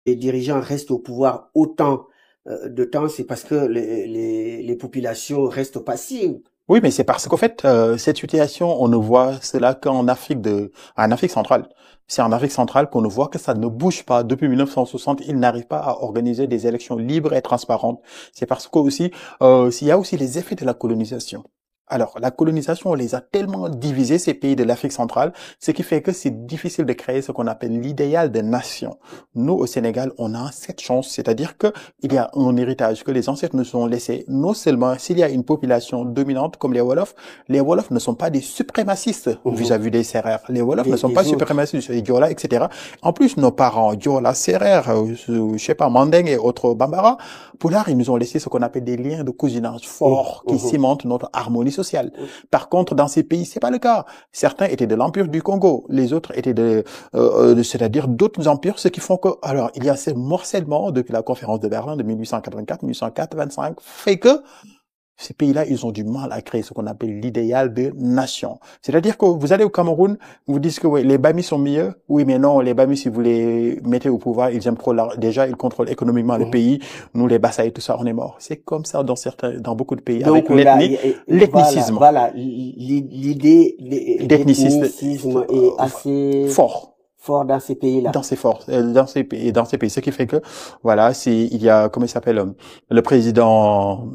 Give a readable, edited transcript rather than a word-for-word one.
les dirigeants restent au pouvoir autant de temps, c'est parce que les populations restent passives. Oui, mais c'est parce qu'au fait, cette situation, on ne voit cela en Afrique centrale. C'est en Afrique centrale qu'on ne voit que ça ne bouge pas. Depuis 1960, ils n'arrivent pas à organiser des élections libres et transparentes. C'est parce que aussi, il y a aussi les effets de la colonisation. Alors, la colonisation, on les a tellement divisés, ces pays de l'Afrique centrale, ce qui fait que c'est difficile de créer ce qu'on appelle l'idéal des nations. Nous, au Sénégal, on a cette chance, c'est-à-dire que il y a un héritage que les ancêtres nous ont laissé. Non seulement s'il y a une population dominante comme les Wolofs ne sont pas des suprémacistes Mhm. vis-à-vis des Sérères. Les Wolofs ne sont pas Les autres. suprémacistes, les Diola, etc. En plus, nos parents, Diola, Sérères, je sais pas, Mandeng et autres Bambara, Poulard, ils nous ont laissé ce qu'on appelle des liens de cousinage Mhm. forts qui Mhm. cimentent notre harmonie sociale. Par contre, dans ces pays, c'est pas le cas. Certains étaient de l'Empire du Congo, les autres étaient c'est-à-dire d'autres empires, ce qui font que, alors, il y a ce morcellement depuis la conférence de Berlin de 1884, 1885, fait que ces pays-là, ils ont du mal à créer ce qu'on appelle l'idéal de nation. C'est-à-dire que vous allez au Cameroun, vous dites que oui, les Bamis sont mieux. Oui, mais non, les Bamis, si vous les mettez au pouvoir, ils aiment trop déjà, ils contrôlent économiquement le Mhm. pays. Nous, les Bassa et tout ça, on est mort. C'est comme ça dans beaucoup de pays, avec Donc là, l'ethnicisme, voilà, l'idée d'ethniciste, d'ethnicisme est assez fort. fort dans ces pays-là. Dans ces pays, ce qui fait que, voilà, il y a, comment il s'appelle, le président